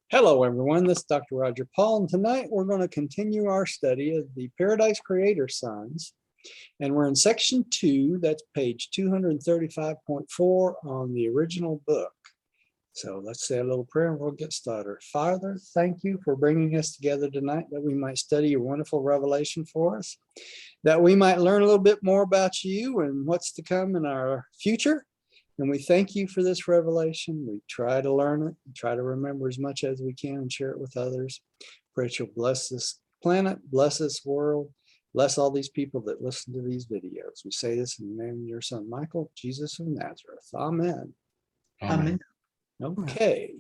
Hello, everyone. This is Dr. Roger Paul, and tonight we're going to continue our study of the Paradise Creator Sons. And we're in section 2, that's page 235.4 on the original book. So let's say a little prayer and we'll get started. Father, thank you for bringing us together tonight that we might study your wonderful revelation for us, that we might learn a little bit more about you and what's to come in our future. And we thank you for this revelation. We try to learn it, try to remember as much as we can and share it with others. Pray that you'll bless this planet, bless this world, bless all these people that listen to these videos. We say this in the name of your son, Michael, Jesus of Nazareth. Amen. Amen. Okay.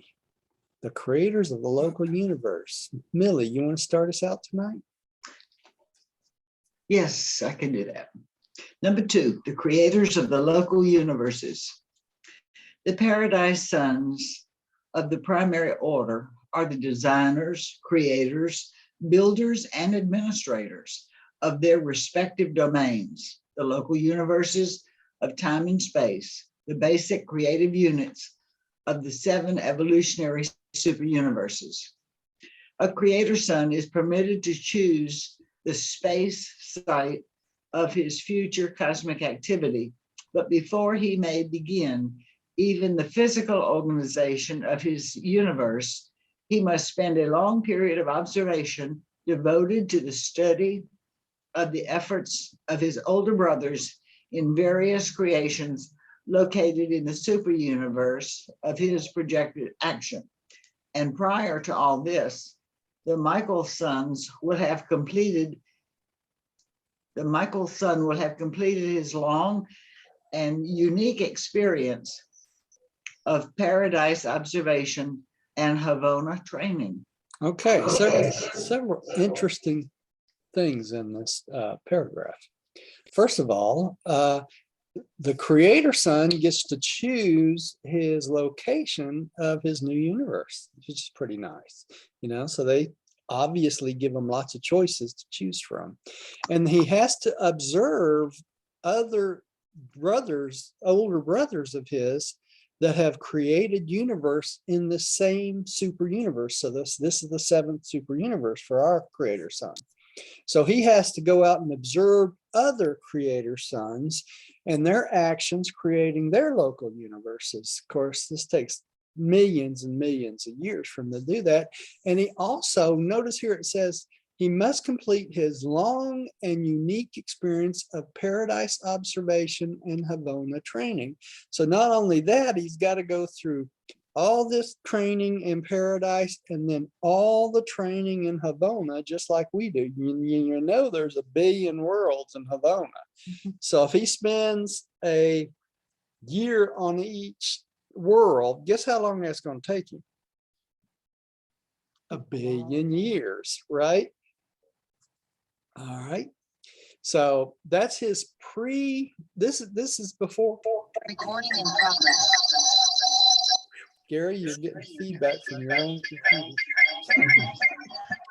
The creators of the local universe. Millie, you want to start us out tonight? Yes, I can do that. Number 2, the creators of the local universes. The Paradise Sons of the primary order are the designers, creators, builders, and administrators of their respective domains, the local universes of time and space, the basic creative units of the 7 evolutionary superuniverses. A creator son is permitted to choose the space site of his future cosmic activity, but before he may begin even the physical organization of his universe, he must spend a long period of observation devoted to the study of the efforts of his older brothers in various creations located in the super universe of his projected action. And prior to all this, the Michael son will have completed his long and unique experience of paradise observation and Havana training. Okay, several interesting things in this paragraph. First of all, the creator son gets to choose his location of his new universe, which is pretty nice, so they obviously give him lots of choices to choose from. And he has to observe other brothers, older brothers of his, that have created universe in the same super universe. So this is the 7th super universe for our creator son. So he has to go out and observe other creator sons and their actions creating their local universes. Of course, this takes millions and millions of years for him to do that. And he also, notice here it says, he must complete his long and unique experience of paradise observation and Havana training. So not only that, he's got to go through all this training in paradise and then all the training in Havana, just like we do. You know, there's a billion worlds in Havana. So if he spends a year on each world, guess how long that's going to take him? A billion years, right? All right. So that's his this is before. Recording in progress. Gary, you're getting feedback from your own computer.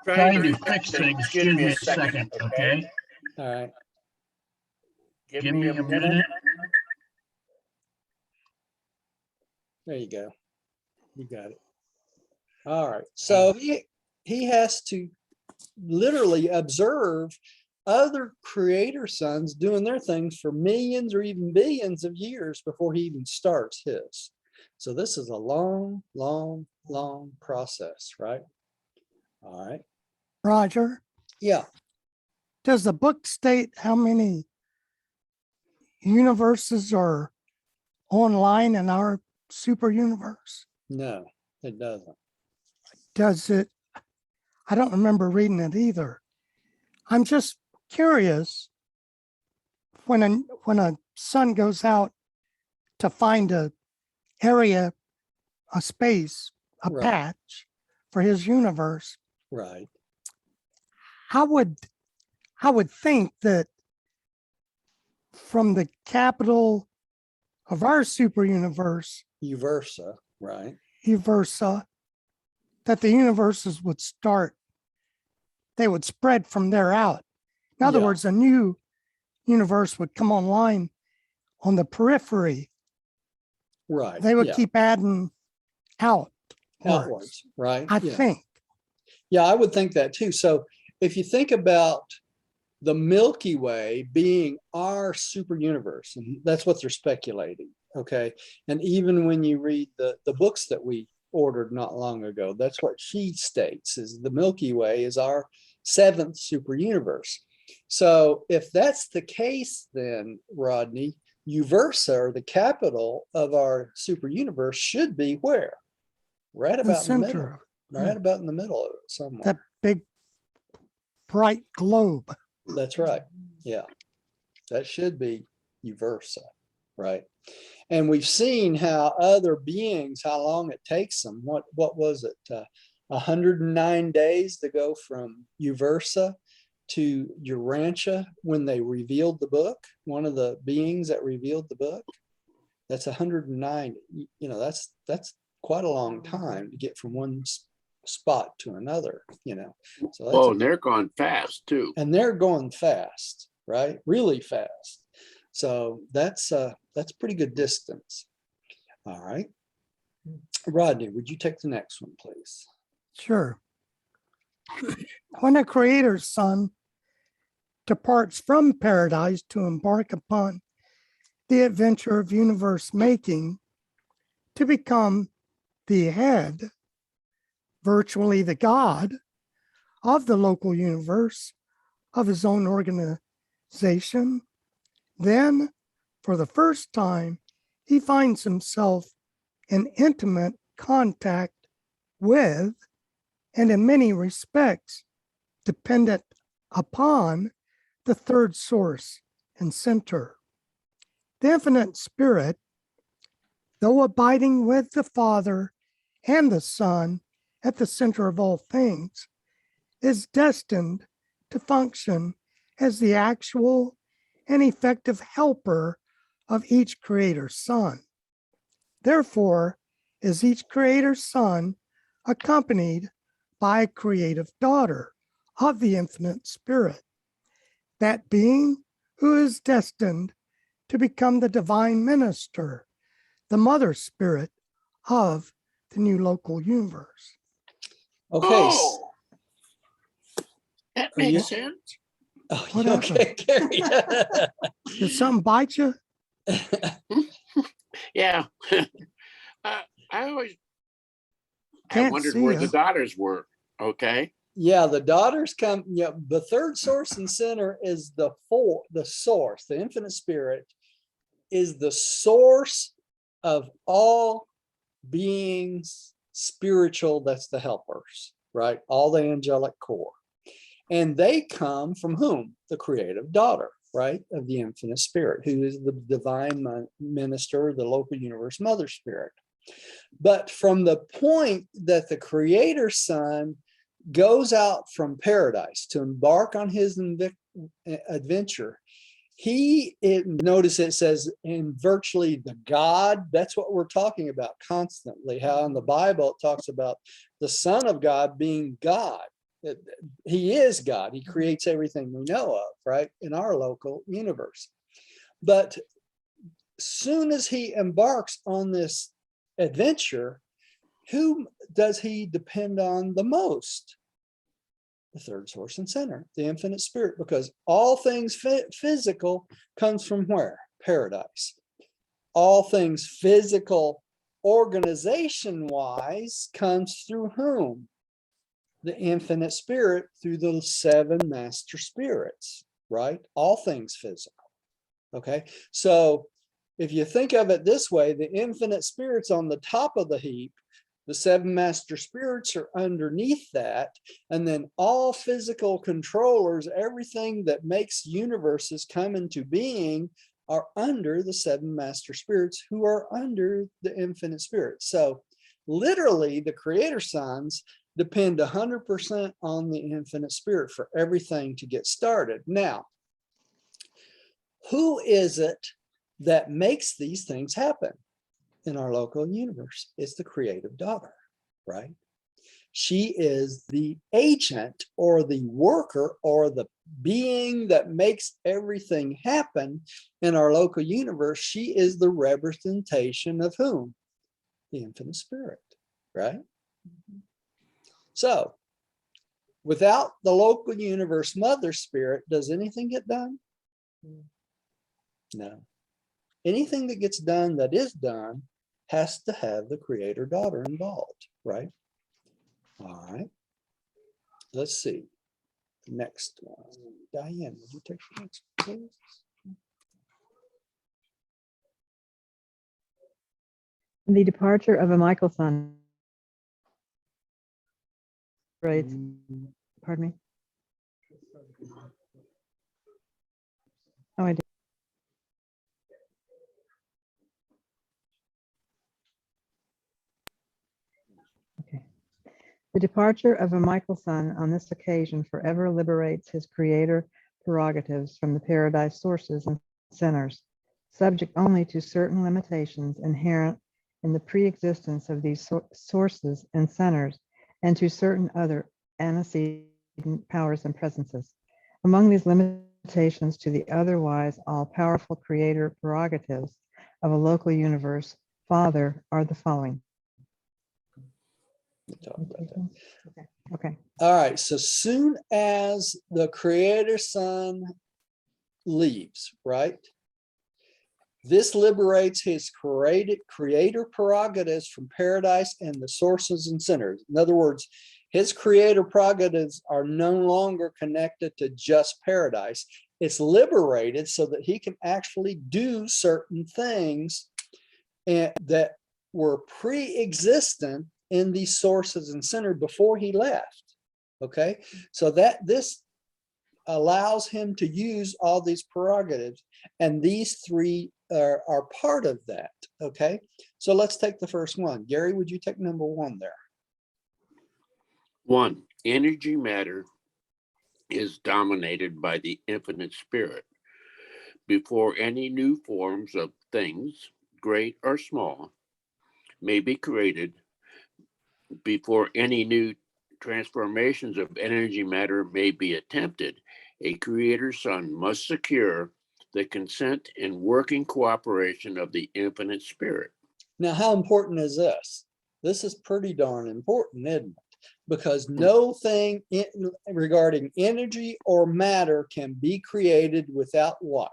Trying to fix things. Give me a second, okay? All right. Give me a minute. There you go. You got it. All right. So he has to literally observe other creator sons doing their things for millions or even billions of years before he even starts his. So this is a long, long, long process, right? All right. Roger, Yeah. does the book state how many universes are online in our super universe? No, it doesn't. Does it? I don't remember reading it either. I'm just curious, when a son goes out to find a area, a space, a Right. patch for his universe, Right. I would think that from the capital of our super universe, Uversa, right? Uversa, that the universes would start, they would spread from there out. In other Yeah. words, a new universe would come online on the periphery. Right. They would Yeah. keep adding out outwards, right? I Yeah. think. Yeah, I would think that too. So if you think about the Milky Way being our super universe, and that's what they're speculating, okay? And even when you read the books that we ordered not long ago, that's what she states, is the Milky Way is our seventh super universe. So if that's the case, then Rodney, Uversa, or the capital of our super universe, should be where? Right The about in the middle. center, Right about in the middle of it somewhere. that big bright globe. That's right. Yeah. That should be Uversa, right? And we've seen how other beings, how long it takes them. What was it? 109 days to go from Uversa to Urantia when they revealed the book. One of the beings that revealed the book. That's 109. You know, that's quite a long time to get from one spot to another. You know, so that's Oh, they're going fast too. and they're going fast, right? Really fast. So that's pretty good distance. All right. Rodney, would you take the next one, please? Sure. When the Creator's Son departs from paradise to embark upon the adventure of universe making to become the head, virtually the God of the local universe of his own organization, then for the first time, he finds himself in intimate contact with, and in many respects, dependent upon the third source and center. The infinite spirit, though abiding with the Father and the Son at the center of all things, is destined to function as the actual and effective helper of each Creator's Son. Therefore, is each Creator's Son accompanied by a creative daughter of the infinite spirit, that being who is destined to become the divine minister, the mother spirit of the new local universe. Okay. Oh, that Are you- makes sense. Oh, What okay, Gary. Did something bite you? Yeah. I always I Can't wondered see where ya. the daughters were. Okay. Yeah, the daughters come. Yeah, the third source and center is the source. The infinite spirit is the source of all beings spiritual. That's the helpers, right? All the angelic core. And they come from whom? The creative daughter, right? Of the infinite spirit, who is the divine minister, the local universe mother spirit. But from the point that the creator son goes out from paradise to embark on his adventure, notice it says in virtually the God. That's what we're talking about constantly, how in the Bible it talks about the Son of God being God. He is God. He creates everything we know of, right, in our local universe. But soon as he embarks on this adventure, who does he depend on the most? The third source and center, the infinite spirit, because all things physical comes from where? Paradise. All things physical, organization wise, comes through whom? The infinite spirit, through the seven master spirits, right? All things physical. Okay. So if you think of it this way, the infinite spirit's on the top of the heap, the seven master spirits are underneath that, and then all physical controllers, everything that makes universes come into being, are under the seven master spirits, who are under the infinite spirit. So literally the creator sons depend 100% on the infinite spirit for everything to get started. Now, who is it that makes these things happen in our local universe? It's the creative daughter, right? She is the agent or the worker or the being that makes everything happen in our local universe. She is the representation of whom? The infinite spirit, right? So without the local universe mother spirit, does anything get done? No. Anything that gets done that is done has to have the creator daughter involved, right? All right. Let's see. Next one. Diane, would you take the next one, please? The departure of a Michael son. Right, pardon me. Oh, I did. Okay. The departure of a Michael son on this occasion forever liberates his creator prerogatives from the paradise sources and centers, subject only to certain limitations inherent in the pre-existence of these sources and centers, and to certain other antecedent powers and presences. Among these limitations to the otherwise all-powerful creator prerogatives of a local universe father are the following. We'll talk about that. Okay. All right. So soon as the creator son leaves, right? This liberates his creator prerogatives from paradise and the sources and centers. In other words, his creator prerogatives are no longer connected to just paradise. It's liberated so that he can actually do certain things that were pre-existent in these sources and centers before he left. Okay, so that this allows him to use all these prerogatives, and these three are part of that. Okay, so let's take the first one. Gary, would you take number one there? 1. Energy matter is dominated by the infinite spirit. Before any new forms of things, great or small, may be created, before any new transformations of energy matter may be attempted, a creator son must secure the consent and working cooperation of the infinite spirit. Now, how important is this? This is pretty darn important, isn't it? Because no thing regarding energy or matter can be created without what?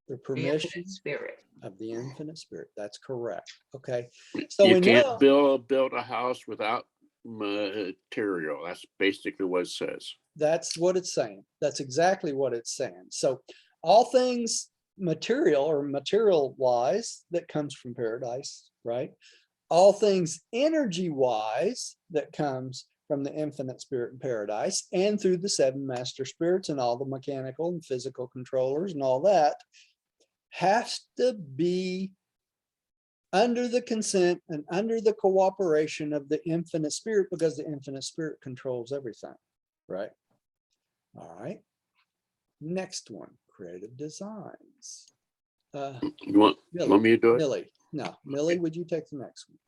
The permission Spirit. of the infinite spirit. That's correct. Okay. So You we can't know build a house without material. That's basically what it says. that's what it's saying. That's exactly what it's saying. So all things material or material wise that comes from paradise, right? All things energy wise that comes from the infinite spirit in paradise and through the seven master spirits and all the mechanical and physical controllers and all that has to be under the consent and under the cooperation of the infinite spirit, because the infinite spirit controls everything, right? All right. Next one, creative designs. You want me to do it? Millie, no, Millie, would you take the next one?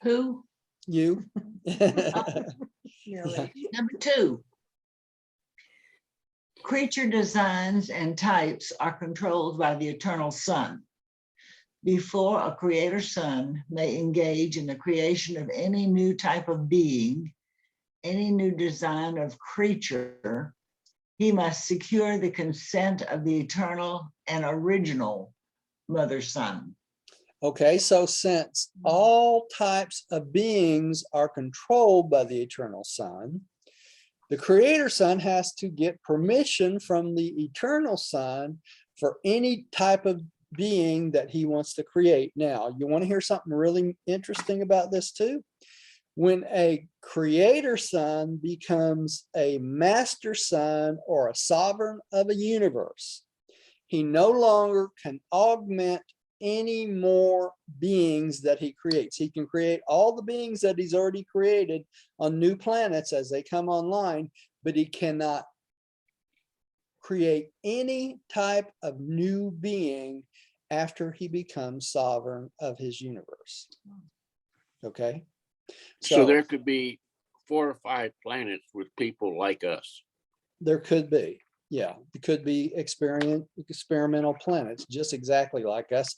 Who? You. Number 2. Creature designs and types are controlled by the eternal son. Before a creator son may engage in the creation of any new type of being, any new design of creature, he must secure the consent of the eternal and original mother son. Okay, so since all types of beings are controlled by the eternal son, the creator son has to get permission from the eternal son for any type of being that he wants to create. Now, you want to hear something really interesting about this too? When a creator son becomes a master son or a sovereign of a universe, he no longer can augment any more beings that he creates. He can create all the beings that he's already created on new planets as they come online, but he cannot create any type of new being after he becomes sovereign of his universe. Okay. So there could be 4 or 5 planets with people like us. There could be. Yeah, it could be experimental planets, just exactly like us.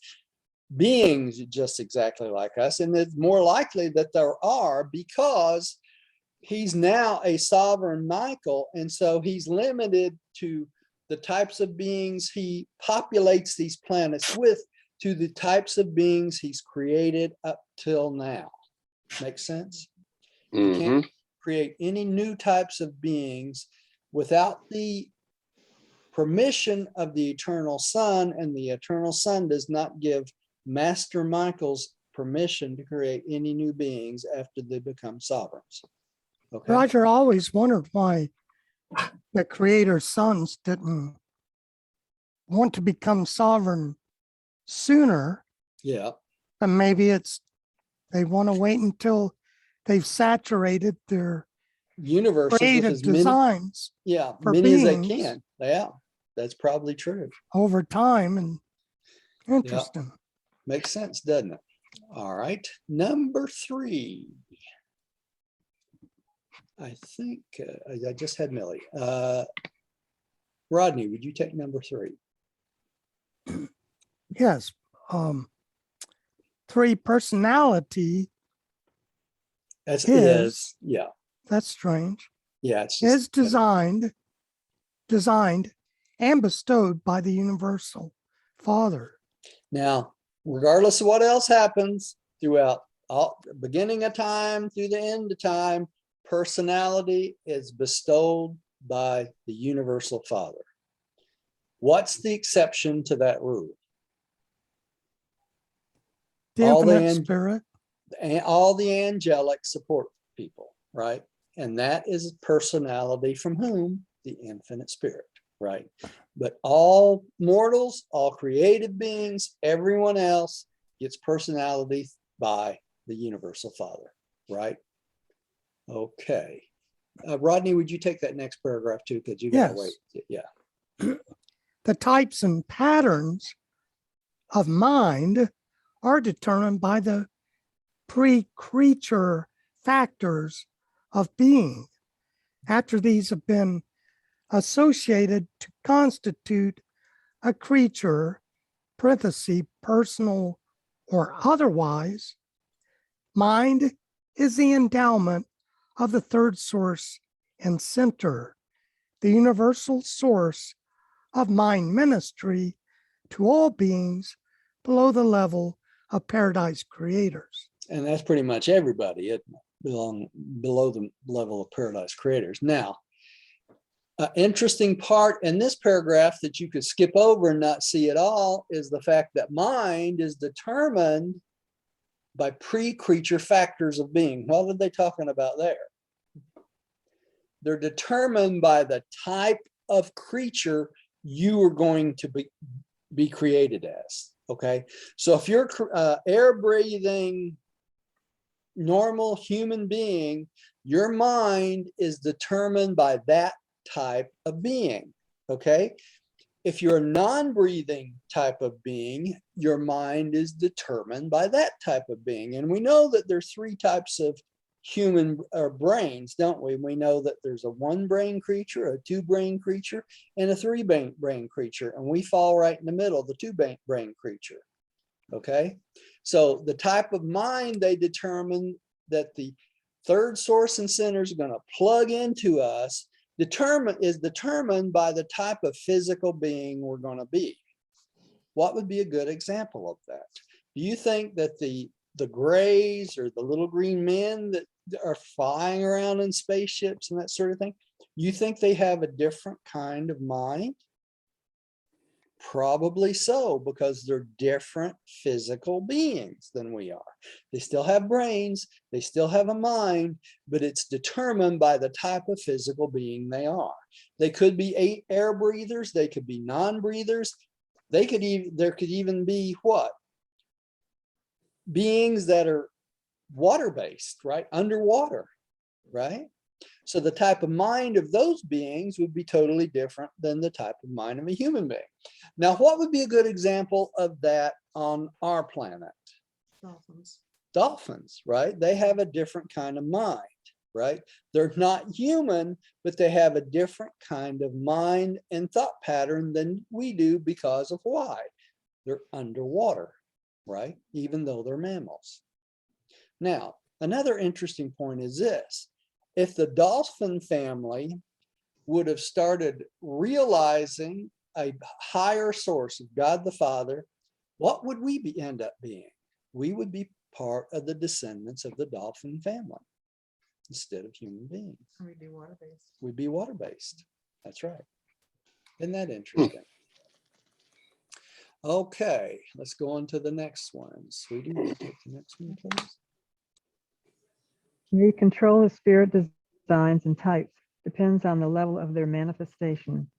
Beings just exactly like us. And it's more likely that there are, because he's now a sovereign Michael. And so he's limited to the types of beings he populates these planets with, to the types of beings he's created up till now. Makes sense? You can't create any new types of beings without the permission of the eternal Son, and the eternal Son does not give Master Michael's permission to create any new beings after they become sovereigns. Okay. Roger always wondered why the creator's sons didn't want to become sovereign sooner. Yeah. And maybe it's they want to wait until they've saturated their Universes with creative as many, designs for many as they beings. can. Yeah, that's probably true. Over time. And interesting. Makes sense, doesn't it? All right. Number 3. I think I just had Millie. Rodney, would you take number 3? Yes. 3, personality That's is, yeah. that's strange, Yeah, it's just is designed and bestowed by the universal Father. now, regardless of what else happens throughout all beginning of time through the end of time, personality is bestowed by the universal Father. What's the exception to that rule? The All the infinite spirit. And all the angelic support people, right? And that is personality from whom? The infinite spirit, right? But all mortals, all created beings, everyone else gets personality by the universal Father, right? Okay. Rodney, would you take that next paragraph too? Because you gotta Yes. wait. Yeah. The types and patterns of mind are determined by the pre-creature factors of being. After these have been associated to constitute a creature, parenthesis, personal or otherwise, mind is the endowment of the third source and center, the universal source of mind ministry to all beings below the level of paradise creators. And that's pretty much everybody, isn't it? Below the level of paradise creators. Now, an interesting part in this paragraph that you could skip over and not see at all is the fact that mind is determined by pre-creature factors of being. What are they talking about there? They're determined by the type of creature you are going to be created as. Okay, so if you're air breathing normal human being, your mind is determined by that type of being. Okay, if you're a non-breathing type of being, your mind is determined by that type of being. And we know that there's 3 types of human brains, don't we? We know that there's a 1-brain creature, a 2-brain creature, and a 3-brain creature, and we fall right in the middle, the 2-brain creature. Okay, so the type of mind they determine that the third source and center is going to plug into us is determined by the type of physical being we're going to be. What would be a good example of that? Do you think that the grays or the little green men that are flying around in spaceships and that sort of thing, you think they have a different kind of mind? Probably so, because they're different physical beings than we are. They still have brains, they still have a mind, but it's determined by the type of physical being they are. They could be air breathers, they could be non-breathers, there could even be what? Beings that are water-based, right? Underwater, right? So the type of mind of those beings would be totally different than the type of mind of a human being. Now, what would be a good example of that on our planet? Dolphins. Dolphins, right? They have a different kind of mind. right? They're not human, but they have a different kind of mind and thought pattern than we do because of why? They're underwater, right? Even though they're mammals. Now, another interesting point is this. If the dolphin family would have started realizing a higher source of God the Father, what would we end up being? We would be part of the descendants of the dolphin family instead of human beings. We'd be water-based. We'd be water-based. That's right. Isn't that interesting? Okay, let's go on to the next one. Sweetie, will you take the next one, please? The control of spirit designs and types depends on the level of their manifestation.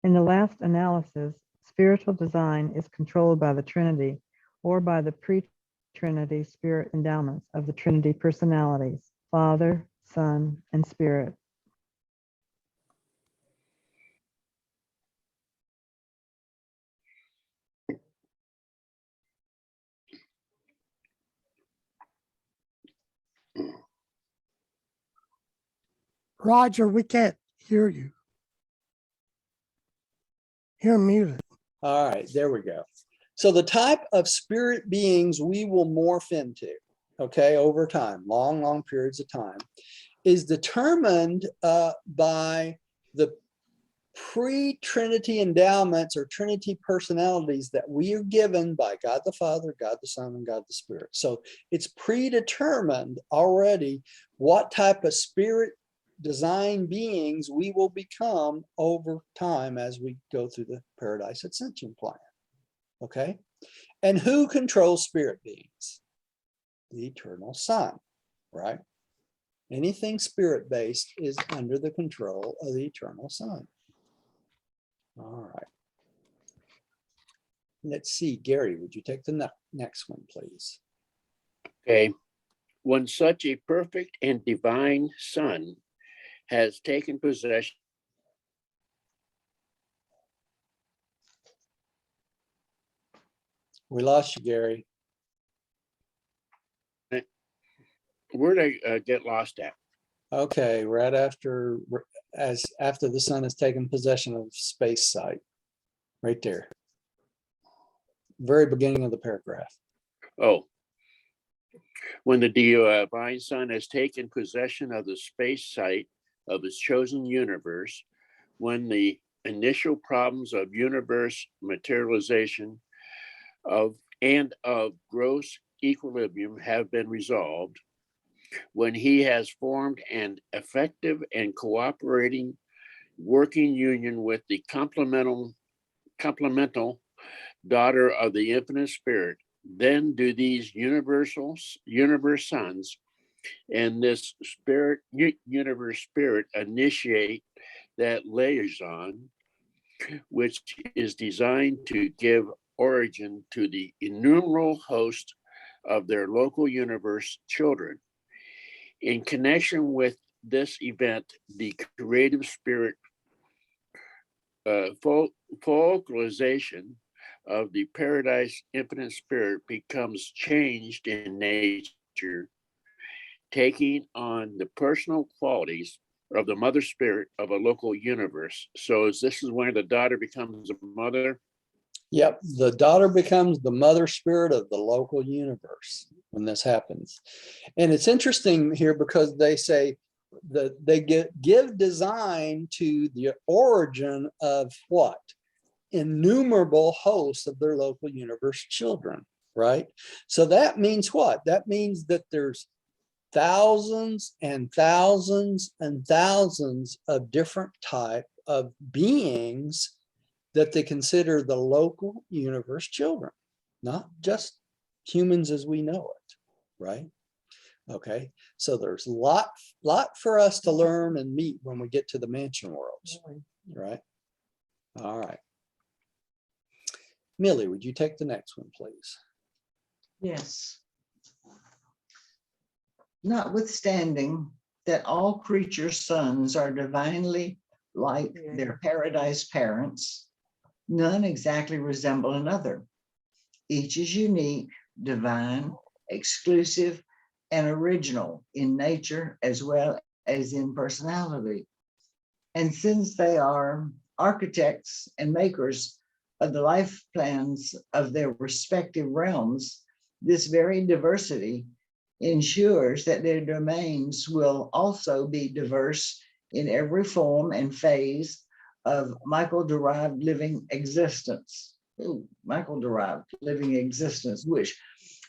In the last analysis, spiritual design is controlled by the Trinity or by the pre-Trinity spirit endowments of the Trinity personalities, Father, Son, and Spirit. Roger, we can't hear you. You're muted. All right, there we go. So the type of spirit beings we will morph into, okay, over time, long, long periods of time, is determined by the pre-Trinity endowments or Trinity personalities that we are given by God the Father, God the Son, and God the Spirit. So it's predetermined already what type of spirit design beings we will become over time as we go through the Paradise Ascension plan. Okay. And who controls spirit beings? The eternal Son, right? Anything spirit-based is under the control of the eternal Son. All right. Let's see, Gary, would you take the next one, please? Okay. When such a perfect and divine Son has taken possession. We lost you, Gary. Where'd I get lost at? Okay, right after the Son has taken possession of space site, right there. Very beginning of the paragraph. Oh. When the divine Son has taken possession of the space site of his chosen universe, when the initial problems of universe materialization of gross equilibrium have been resolved, when he has formed an effective and cooperating working union with the complemental daughter of the infinite spirit, then do these universe sons and this universe spirit initiate that liaison, which is designed to give origin to the innumerable host of their local universe children. In connection with this event, the creative spirit focalization of the Paradise infinite spirit becomes changed in nature, taking on the personal qualities of the mother spirit of a local universe. So this is when the daughter becomes a mother? Yep, the daughter becomes the mother spirit of the local universe when this happens. And it's interesting here because they say that they give design to the origin of what? Innumerable hosts of their local universe children, right? So that means what? That means that there's thousands and thousands and thousands of different type of beings that they consider the local universe children, not just humans as we know it, right? Okay, so there's a lot for us to learn and meet when we get to the mansion worlds, right? All right. Millie, would you take the next one, please? Yes. Notwithstanding that all creature sons are divinely like their paradise parents, none exactly resemble another. Each is unique, divine, exclusive, and original in nature as well as in personality. And since they are architects and makers of the life plans of their respective realms, this very diversity ensures that their domains will also be diverse in every form and phase of Michael-derived living existence. Ooh, Michael-derived living existence, which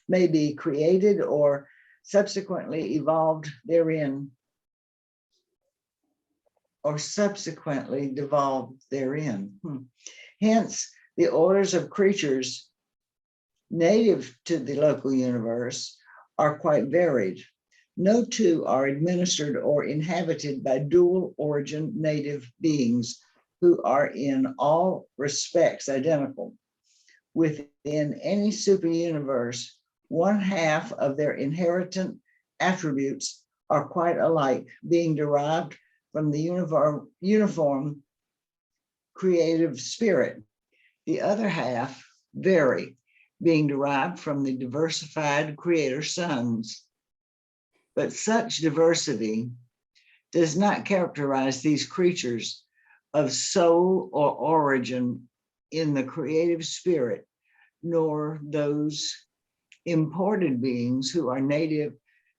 may be created or subsequently evolved therein, or subsequently devolved therein. Hence, the orders of creatures native to the local universe are quite varied. No two are administered or inhabited by dual origin native beings who are in all respects identical. Within any super universe, one half of their inherent attributes are quite alike, being derived from the uniform creative spirit. The other half vary, being derived from the diversified creator sons. But such diversity does not characterize these creatures of soul or origin in the creative spirit, nor those imported beings who are native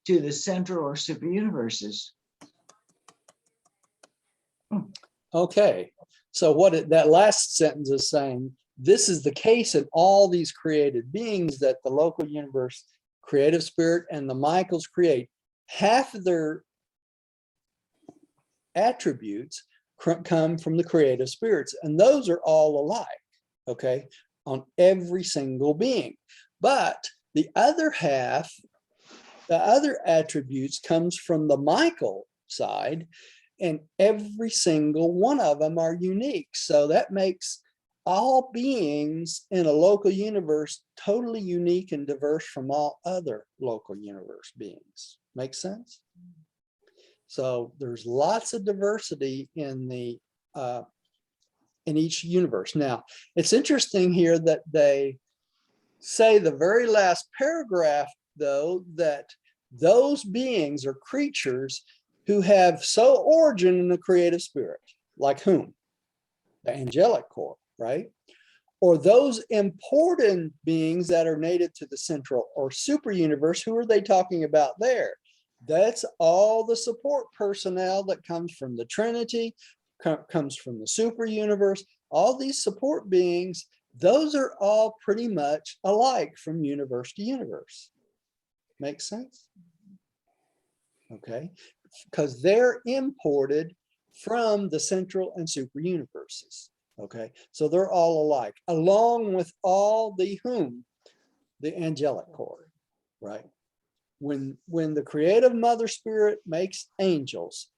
to the central or super universes. Okay, so that last sentence is saying, this is the case in all these created beings that the local universe, creative spirit, and the Michaels create. Half of their attributes come from the creative spirits, and those are all alike, okay, on every single being. But the other half, the other attributes comes from the Michael side, and every single one of them are unique. So that makes all beings in a local universe totally unique and diverse from all other local universe beings. Make sense? So there's lots of diversity in each universe. Now, it's interesting here that they say the very last paragraph, though, that those beings are creatures who have soul origin in the creative spirit, like whom? The angelic core, right? Or those important beings that are native to the central or super universe. Who are they talking about there? That's all the support personnel that comes from the Trinity, comes from the super universe. All these support beings, those are all pretty much alike from universe to universe. Makes sense? Okay, because they're imported from the central and super universes. Okay, so they're all alike, along with all the whom, the angelic core, right? When the creative mother spirit makes angels,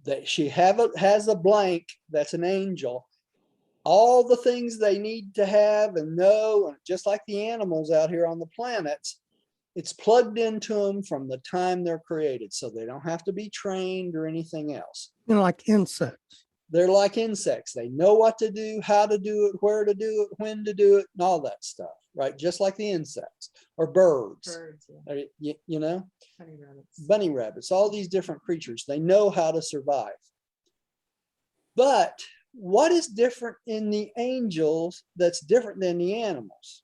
that she has a blank that's an angel, all the things they need to have and know, and just like the animals out here on the planets, it's plugged into them from the time they're created, so they don't have to be trained or anything else. You know, like insects. They're like insects. They know what to do, how to do it, where to do it, when to do it, and all that stuff, right? Just like the insects or birds. You know, bunny rabbits, all these different creatures, they know how to survive. But what is different in the angels that's different than the animals?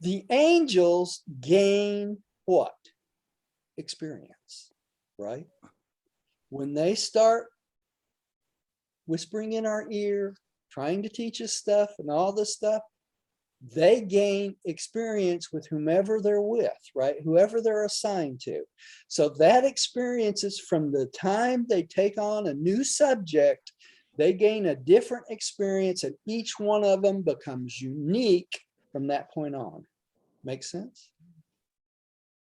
The angels gain what? Experience, right? When they start whispering in our ear, trying to teach us stuff and all this stuff, they gain experience with whomever they're with, right? Whoever they're assigned to. So that experience is from the time they take on a new subject, they gain a different experience, and each one of them becomes unique from that point on. Make sense?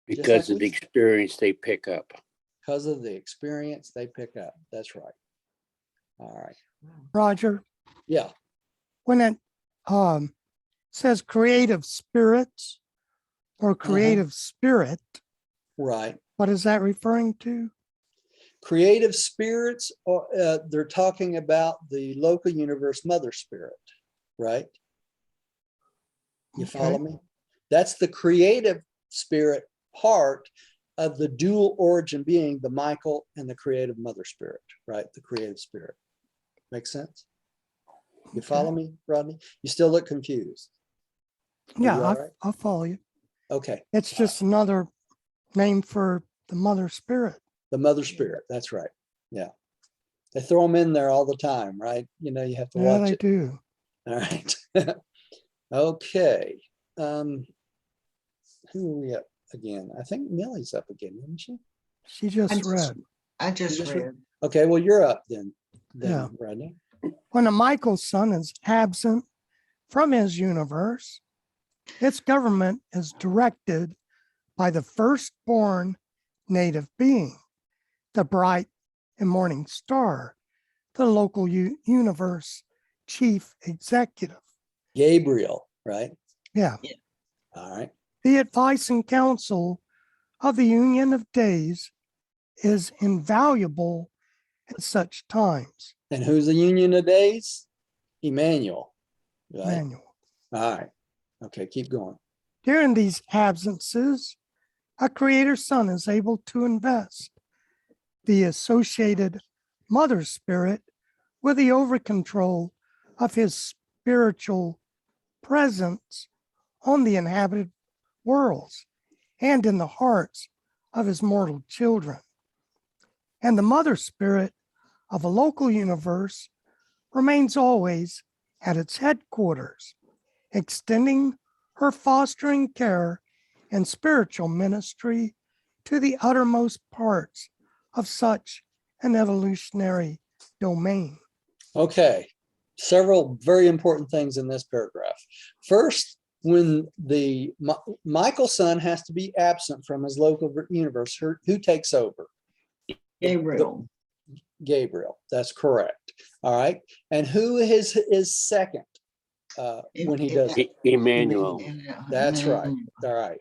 Because of the experience they pick up. Because of the experience they pick up. That's right. All right. Roger, Yeah. when it says creative spirits or creative spirit, Right. what is that referring to? Creative spirits, or they're talking about the local universe mother spirit, right? You follow me? That's the creative spirit part of the dual origin being the Michael and the creative mother spirit, right? The creative spirit. Make sense? You follow me, Rodney? You still look confused. Are Yeah, you all right? I'll follow you. Okay, It's just another name for the mother spirit. the mother spirit. That's right. Yeah. They throw them in there all the time, right? You know, you have to Yeah, watch they it. do. All right. Okay. Who are we up again? I think Millie's up again, isn't she? She just just- read. I just just read- read. Okay, well, you're up then, Yeah. Rodney. When a Michael sun is absent from his universe, its government is directed by the firstborn native being, the bright and morning star, the local universe chief executive. Gabriel, right? Yeah. All right. The advice and counsel of the Union of Days is invaluable at such times. And who's the Union of Days? Emmanuel. Right. Manual. All right. Okay, keep going. During these absences, a creator son is able to invest the associated mother spirit with the over control of his spiritual presence on the inhabited worlds and in the hearts of his mortal children. And the mother spirit of a local universe remains always at its headquarters, extending her fostering care and spiritual ministry to the uttermost parts of such an evolutionary domain. Okay, several very important things in this paragraph. First, when the Michael son has to be absent from his local universe, who takes over? Gabriel. Gabriel. That's correct. All right. And who is second when he does it? Emmanuel. That's right. All right.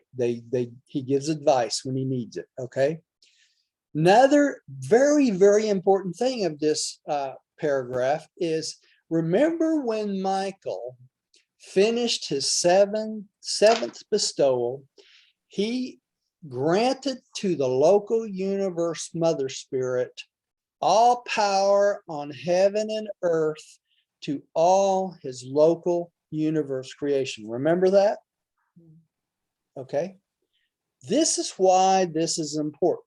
He gives advice when he needs it. Okay. Another very, very important thing of this paragraph is remember when Michael finished his seventh bestowal, he granted to the local universe mother spirit all power on heaven and earth to all his local universe creation. Remember that? Okay. This is why this is important,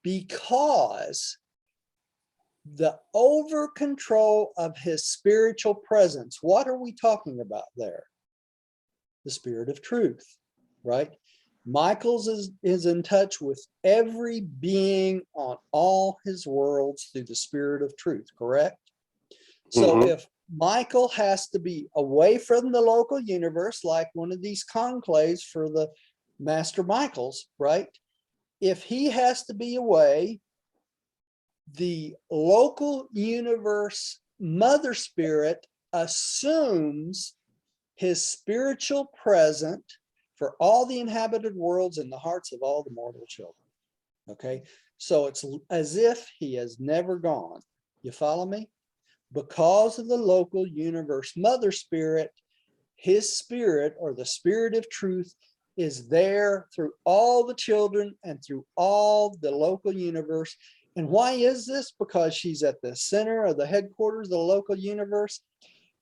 because the over control of his spiritual presence. What are we talking about there? The spirit of truth, right? Michael's is in touch with every being on all his worlds through the spirit of truth, correct? So if Michael has to be away from the local universe, like one of these conclaves for the Master Michaels, right? If he has to be away, the local universe mother spirit assumes his spiritual presence for all the inhabited worlds in the hearts of all the mortal children. Okay, so it's as if he has never gone. You follow me? Because of the local universe mother spirit, his spirit, or the spirit of truth, is there through all the children and through all the local universe. And why is this? Because she's at the center of the headquarters of the local universe,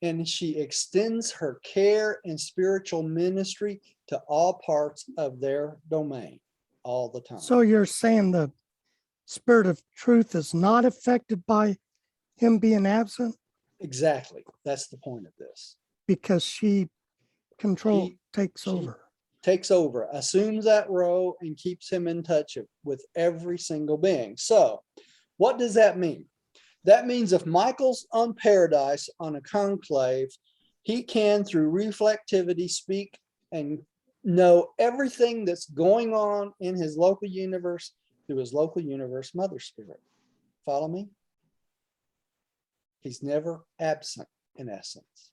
and she extends her care and spiritual ministry to all parts of their domain all the time. So you're saying the spirit of truth is not affected by him being absent Exactly. That's the point of this. because she takes she- over. Takes over, assumes that role, and keeps him in touch with every single being. So what does that mean? That means if Michael's on Paradise on a conclave, he can, through reflectivity, speak and know everything that's going on in his local universe through his local universe mother spirit. Follow me? He's never absent, in essence.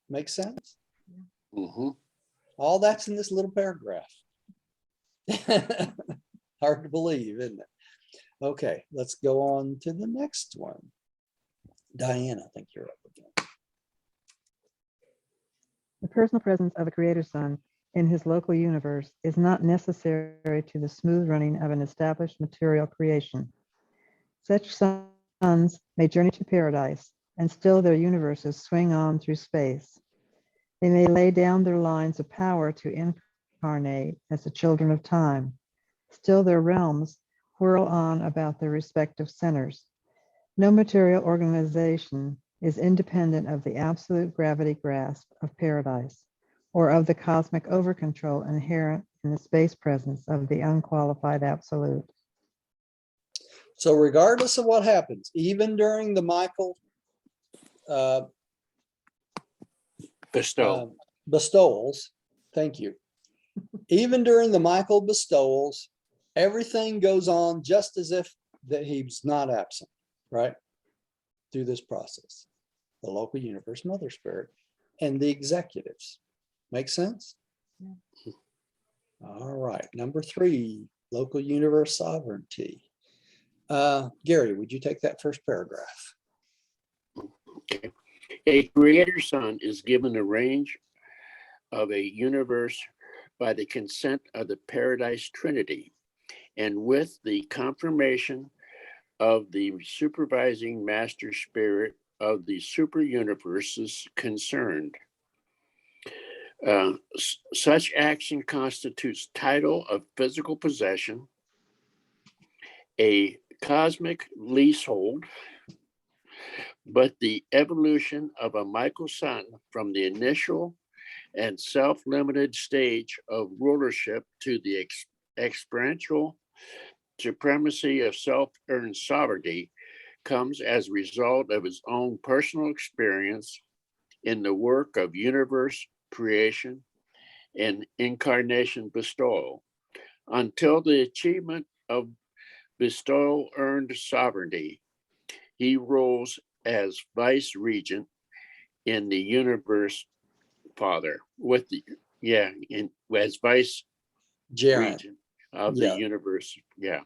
Make sense? All that's in this little paragraph. Hard to believe, isn't it? Okay, let's go on to the next one. Diane, I think you're up again. The personal presence of a creator son in his local universe is not necessary to the smooth running of an established material creation. Such sons may journey to paradise, and still their universes swing on through space. They may lay down their lines of power to incarnate as the children of time. Still their realms whirl on about their respective centers. No material organization is independent of the absolute gravity grasp of paradise, or of the cosmic overcontrol inherent in the space presence of the unqualified absolute. So regardless of what happens, even during the Michael Bestow. bestowals, thank you. Even during the Michael bestowals, everything goes on just as if that he's not absent, right? Through this process, the local universe mother spirit and the executives. Make sense? Yeah. All right, number 3, local universe sovereignty. Gary, would you take that first paragraph? Okay. A creator son is given a range of a universe by the consent of the Paradise Trinity, and with the confirmation of the supervising master spirit of the super universes concerned. Such action constitutes title of physical possession, a cosmic leasehold, but the evolution of a Michael son from the initial and self-limited stage of rulership to the experiential supremacy of self-earned sovereignty comes as a result of his own personal experience in the work of universe creation and incarnation bestowal. Until the achievement of bestowal earned sovereignty, he rules as vice regent in the universe father with the as vice Jared. regent of Yeah. the universe. Yeah.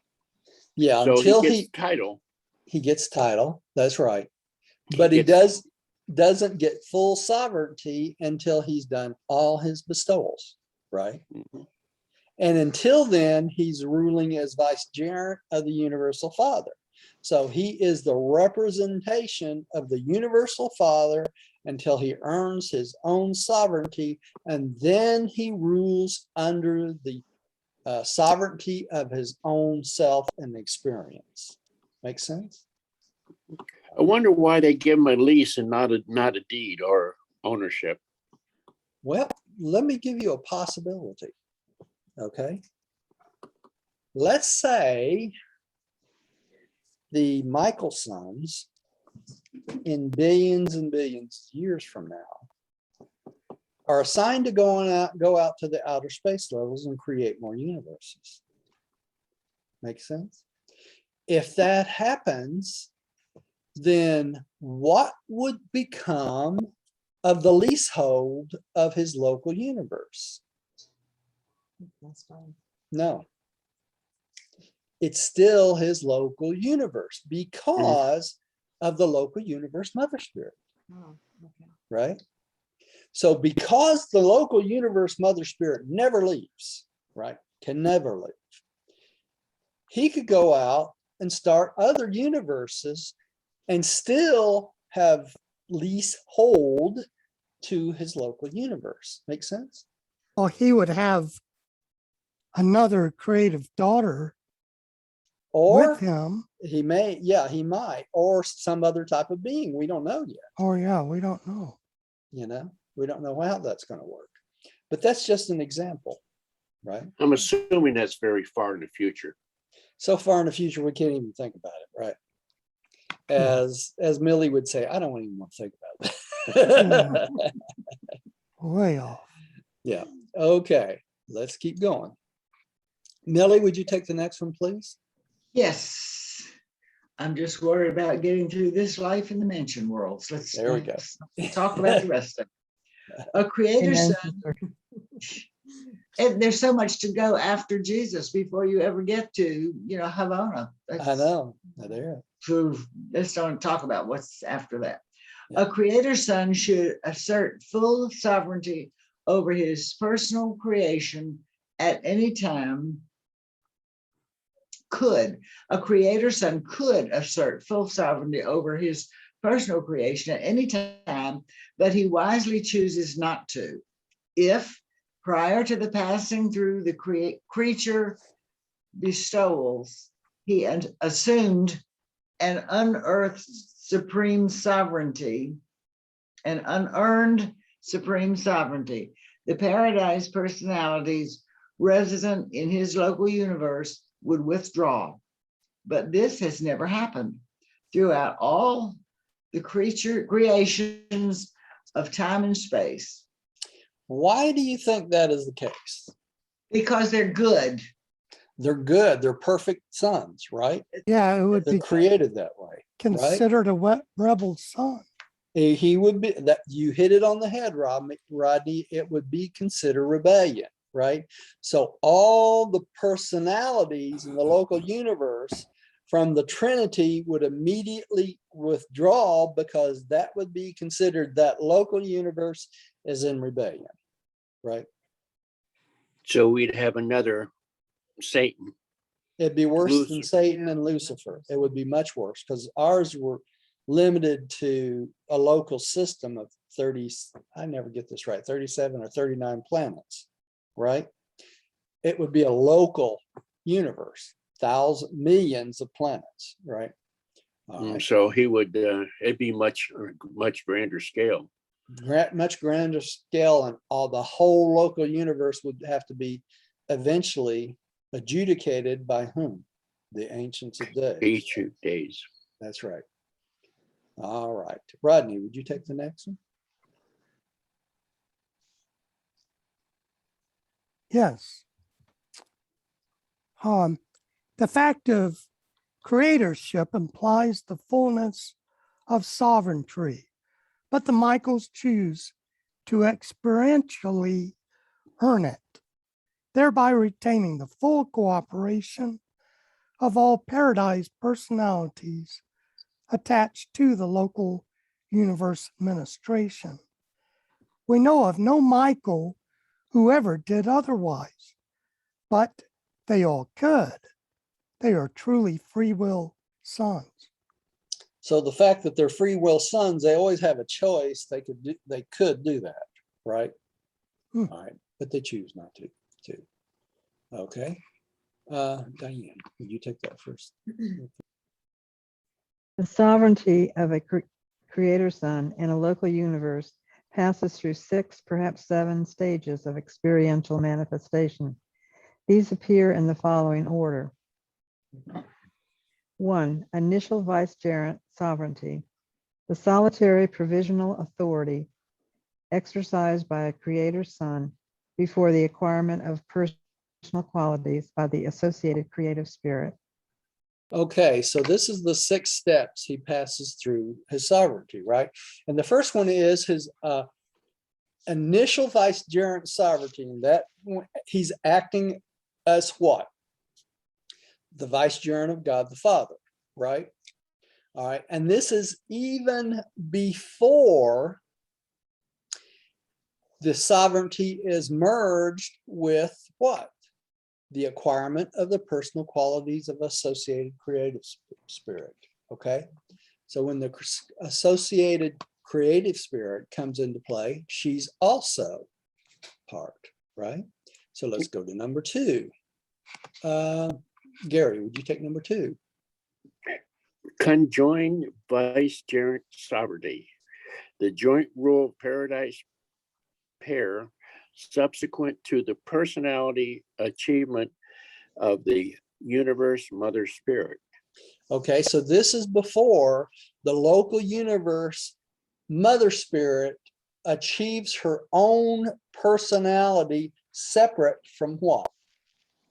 Yeah, So until he gets title. he gets title. That's right. He But he gets- doesn't get full sovereignty until he's done all his bestowals, right? Mhm. And until then, he's ruling as vicegerent of the universal father. So he is the representation of the universal father until he earns his own sovereignty, and then he rules under the sovereignty of his own self and experience. Make sense? I wonder why they give him a lease and not a deed or ownership. Well, let me give you a possibility. Okay. Let's say the Michael sons in billions and billions of years from now are assigned to go out to the outer space levels and create more universes. Make sense? If that happens, then what would become of the leasehold of his local universe? No. It's still his local universe because of the local universe mother spirit, right? So because the local universe mother spirit never leaves, right? Can never leave. He could go out and start other universes and still have leasehold to his local universe. Make sense? Well, he would have another creative daughter Or with him. he may, yeah, he might, or some other type of being. We don't know yet. Oh, yeah, we don't know. You know, we don't know how that's going to work. But that's just an example, right? I'm assuming that's very far in the future. So far in the future, we can't even think about it, right? As Millie would say, I don't even want to think about it. Way off. Yeah. Okay. Let's keep going. Millie, would you take the next one, please? Yes. I'm just worried about getting through this life in the mansion worlds. There we go. Let's talk about the rest of it. A creator Amen, son, sister. and there's so much to go after Jesus before you ever get to, Havana. I know. There. Let's don't talk about what's after that. A creator son should assert full sovereignty over his personal creation at any time. A creator son could assert full sovereignty over his personal creation at any time, but he wisely chooses not to. If prior to the passing through the creature bestowals, he assumed an unearned supreme sovereignty, the paradise personalities resident in his local universe would withdraw. But this has never happened throughout all the creations of time and space. Why do you think that is the case? Because they're good. They're good. They're perfect sons, right? Yeah, it would They're be created that way. considered a rebel son. He would be that. You hit it on the head, Rodney. It would be considered rebellion, right? So all the personalities in the local universe from the Trinity would immediately withdraw, because that would be considered that local universe is in rebellion, right? So we'd have another Satan. It'd be worse than Lucifer. Satan and Lucifer. It would be much worse, because ours were limited to a local system of 30, I never get this right, 37 or 39 planets, right? It would be a local universe, millions of planets, right? All right. So he would, it'd be much grander scale. Much grander scale, and all the whole local universe would have to be eventually adjudicated by whom? The ancients of days. Ancient days. That's right. All right. Rodney, would you take the next one? Yes. The fact of creatorship implies the fullness of sovereignty, but the Michaels choose to experientially earn it, thereby retaining the full cooperation of all paradise personalities attached to the local universe administration. We know of no Michael who ever did otherwise, but they all could. They are truly free will sons. So the fact that they're free will sons, they always have a choice. They could do that, right? All right, but they choose not to. Okay. Diane, would you take that first? The sovereignty of a creator son in a local universe passes through 6, perhaps 7 stages of experiential manifestation. These appear in the following order. 1. Initial vicegerent sovereignty. The solitary provisional authority exercised by a creator son before the acquirement of personal qualities by the associated creative spirit. Okay, so this is the 6 steps he passes through his sovereignty, right? And the first one is his initial vicegerent sovereignty, and that he's acting as what? The vicegerent of God the Father, right? All right, and this is even before the sovereignty is merged with what? The acquirement of the personal qualities of associated creative spirit, okay? So when the associated creative spirit comes into play, she's also part, right? So let's go to number 2. Gary, would you take number 2? Conjoined vicegerent sovereignty. The joint rule of paradise pair subsequent to the personality achievement of the universe mother spirit. Okay, so this is before the local universe mother spirit achieves her own personality separate from what?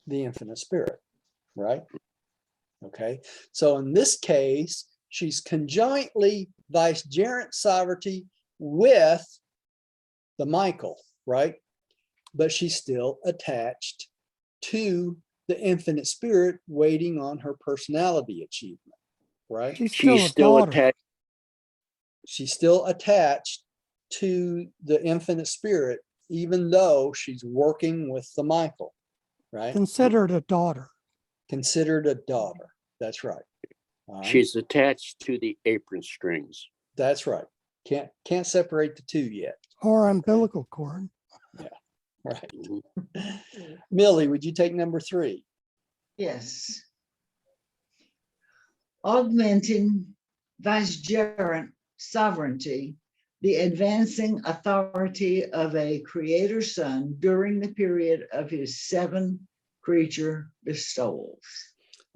The infinite spirit, right? Okay, so in this case, she's conjointly vicegerent sovereignty with the Michael, right? But she's still attached to the infinite spirit waiting on her personality achievement, right? She's still a daughter. attached. She's still attached to the infinite spirit, even though she's working with the Michael, right? Considered a daughter. Considered a daughter. That's right. All right. She's attached to the apron strings. That's right. Can't separate the two yet. Or umbilical cord. Right. Mhm. Millie, would you take number 3? Yes. Augmenting vicegerent sovereignty, the advancing authority of a creator son during the period of his 7 creature bestowals.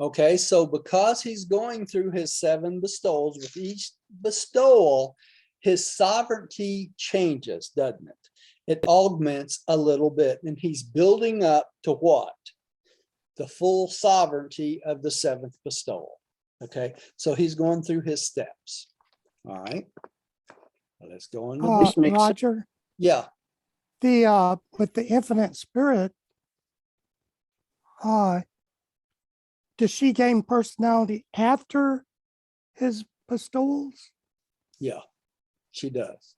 Okay, so because he's going through his 7 bestowals, with each bestowal, his sovereignty changes, doesn't it? It augments a little bit, and he's building up to what? The full sovereignty of the 7th bestowal. Okay, so he's going through his steps. All right. Let's go into Uh, this. makes sense. Roger, Yeah, with the infinite spirit, does she gain personality after his bestowals? yeah, she does.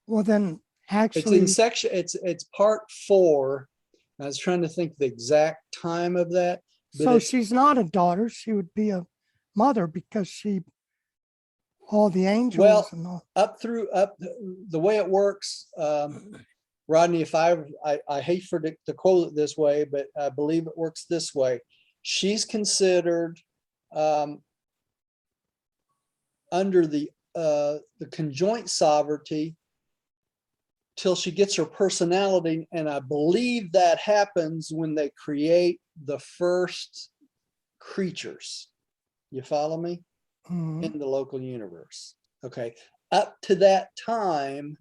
Well, then It's actually, in section, it's part 4. I was trying to think the exact time of that. but so it's- she's not a daughter. She would be a mother because she, all the angels Well, and all. up the way it works, Rodney, if I hate for to quote it this way, but I believe it works this way. She's considered under the conjoint sovereignty till she gets her personality, and I believe that happens when they create the first creatures. You follow me? Mhm. In the local universe. Okay. Up to that time,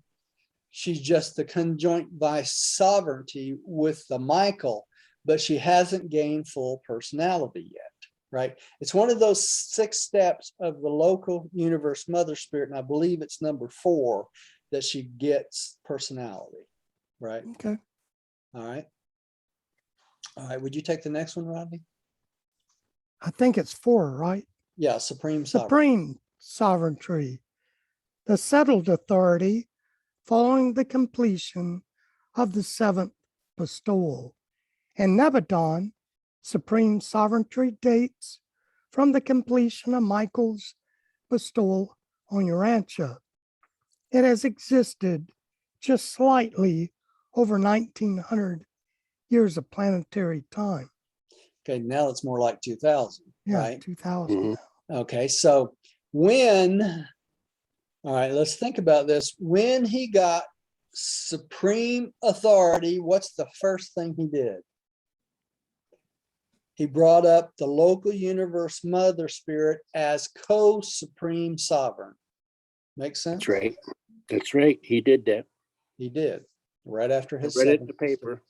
she's just the conjoint vice sovereignty with the Michael, but she hasn't gained full personality yet, right? It's one of those 6 steps of the local universe mother spirit, and I believe it's number 4 that she gets personality, right? Okay. All right. All right. Would you take the next one, Rodney? I think it's 4, right? Yeah, supreme sovereignty. Supreme sovereignty, the settled authority following the completion of the 7th bestowal. And Nebadon, supreme sovereignty dates from the completion of Michael's bestowal on Urantia. It has existed just slightly over 1900 years of planetary time. Okay, now it's more like 2000, Yeah, right? 2000. Mhm. Okay, so all right, let's think about this. When he got supreme authority, what's the first thing he did? He brought up the local universe mother spirit as co-supreme sovereign. Makes sense? That's right. That's right. He did that. He did, right after I his read it in 7th the paper.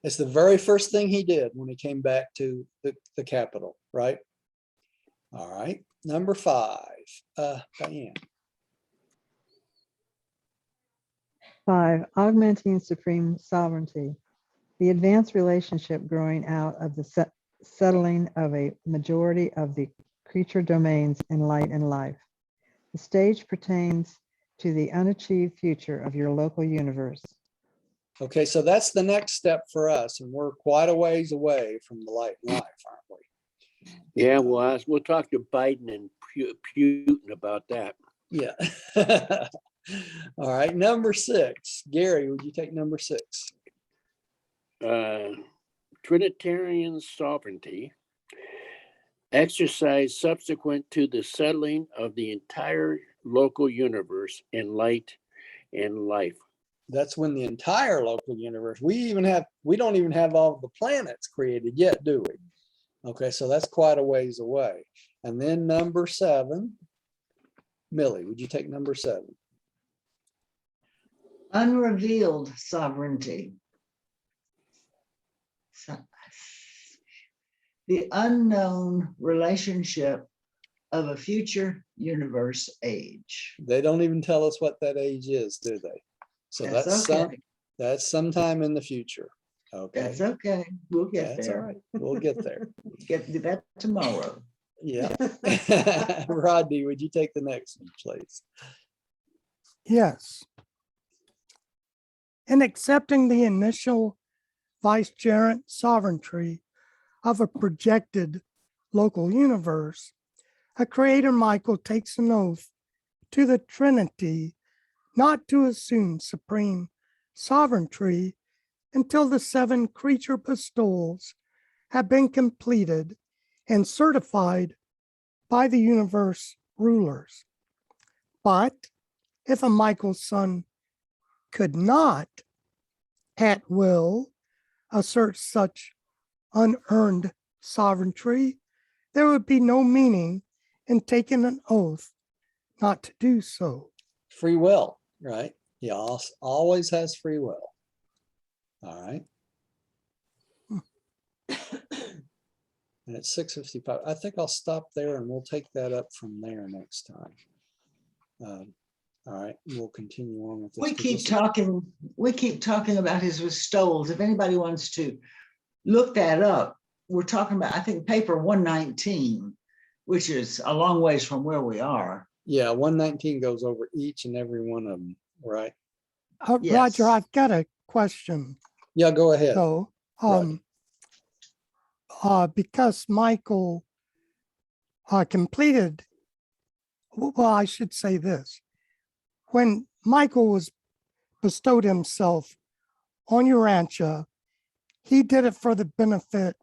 It's the very first thing he did when he came back to the capital, right? All right, number 5, Diane. 5, augmenting supreme sovereignty, the advanced relationship growing out of the settling of a majority of the creature domains in light and life. The stage pertains to the unachieved future of your local universe. Okay, so that's the next step for us, and we're quite a ways away from the light and life, aren't we? Yeah, we'll talk to Biden and Putin about that. Yeah. All right, number 6. Gary, would you take number 6? Trinitarian sovereignty exercised subsequent to the settling of the entire local universe in light and life. That's when the entire local universe, we don't even have all the planets created yet, do we? Okay, so that's quite a ways away. And then number 7, Millie, would you take number 7? Unrevealed sovereignty. The unknown relationship of a future universe age. They don't even tell us what that age is, do they? So That's okay. that's sometime in the future. Okay. That's okay. We'll get That's all there. right. We'll get there. Get to that tomorrow. Yeah. Rodney, would you take the next one, please? Yes. In accepting the initial vicegerent sovereignty of a projected local universe, a creator Michael takes an oath to the Trinity not to assume supreme sovereignty until the 7 creature bestowals have been completed and certified by the universe rulers. But if a Michael son could not at will assert such unearned sovereignty, there would be no meaning in taking an oath not to do so. Free will, right? He always has free will. All right. And it's 6:55. I think I'll stop there and we'll take that up from there next time. All right, we'll continue on with this. We keep talking about his bestowals. If anybody wants to look that up, we're talking about, I think, paper 119, which is a long ways from where we are. Yeah, 119 goes over each and every one of them, right? Yes. Roger, I've got a question. Yeah, go ahead. So, because Michael completed, well, I should say this. When Michael was bestowed himself on Urantia, he did it for the benefit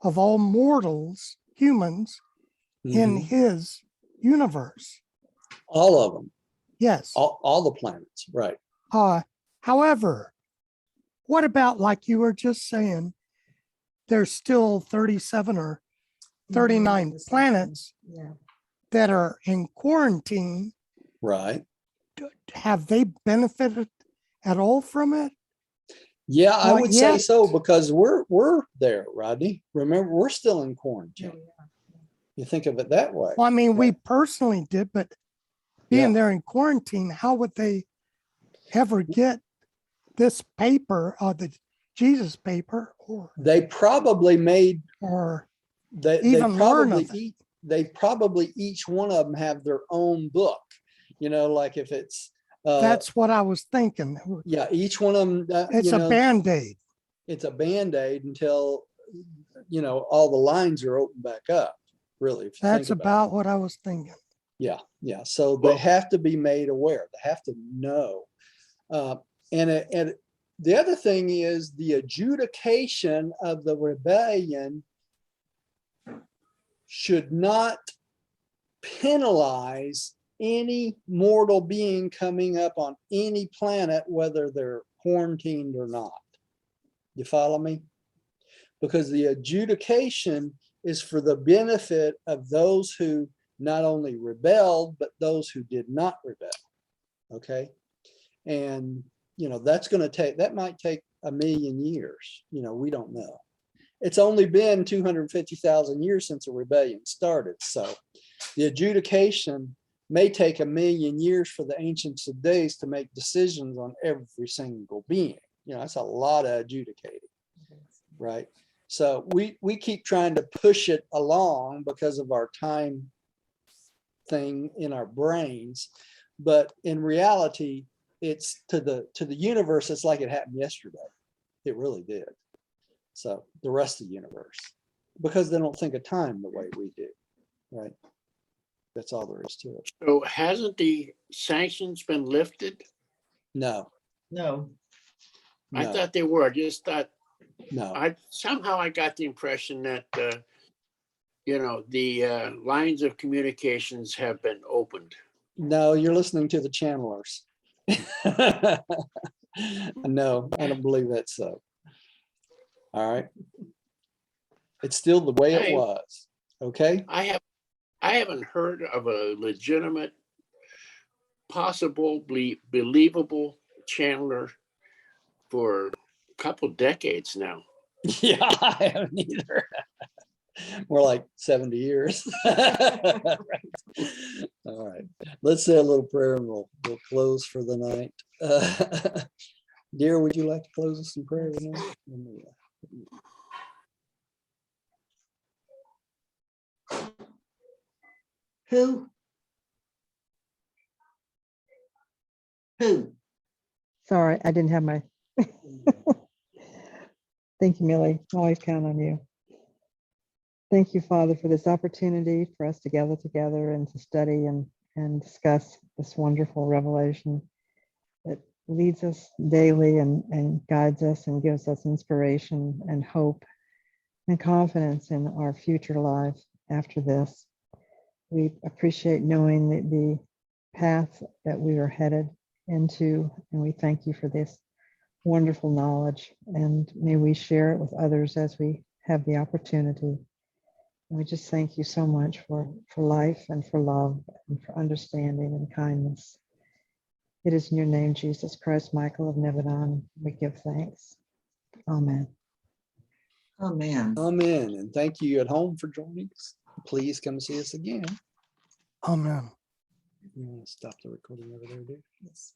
of all mortals, humans, in Mhm. his universe. All of them, Yes. all the planets, right? However, what about, like you were just saying, there's still 37 or 39 planets that are in quarantine. Right. Have they benefited at all from it? Yeah, I Not would say yet. so because we're there, Rodney. Remember, we're still in quarantine. You think of it that way. Well, I mean, we personally did, but being Yeah. there in quarantine, how would they ever get this paper, the Jesus paper, or They probably made they even learn probably of it? they probably each one of them have their own book. You know, like if it's That's what I was thinking. yeah, each one of them. It's a Band-Aid. It's a Band-Aid until all the lines are opened back up. Really, if you That's think about what I was thinking. Yeah. So they have to be made aware. They have to know. And the other thing is the adjudication of the rebellion should not penalize any mortal being coming up on any planet, whether they're quarantined or not. You follow me? Because the adjudication is for the benefit of those who not only rebelled, but those who did not rebel. Okay. And, that might take 1,000,000 years. We don't know. It's only been 250,000 years since the rebellion started. So the adjudication may take 1,000,000 years for the ancients of days to make decisions on every single being. That's a lot of adjudicating, right? So we keep trying to push it along because of our time thing in our brains, but in reality, it's to the universe. It's like it happened yesterday. It really did. So the rest of the universe, because they don't think of time the way we do, right? That's all there is to it. So hasn't the sanctions been lifted? No. I No. thought they were. I just thought No. I got the impression that the lines of communications have been opened. No, you're listening to the channelers. No, I don't believe that's so. All right. It's still the way it was. Okay. I haven't heard of a legitimate, possibly believable channeler for a couple decades now. Yeah, I haven't either. More like 70 years. Right. All right. Let's say a little prayer and we'll close for the night. Dear, would you like to close us in prayer tonight? Who? Sorry, I didn't have my. Thank you, Millie. Always count on you. Thank you, Father, for this opportunity for us to gather together and to study and discuss this wonderful revelation that leads us daily and guides us and gives us inspiration and hope and confidence in our future life after this. We appreciate knowing the path that we are headed into, and we thank you for this wonderful knowledge, and may we share it with others as we have the opportunity. And we just thank you so much for life and for love and for understanding and kindness. It is in your name, Jesus Christ, Michael of Nebadon, we give thanks. Amen. Amen. Amen. And thank you at home for joining us. Please come see us again. Amen. You want to stop the recording over there, dude? Yes.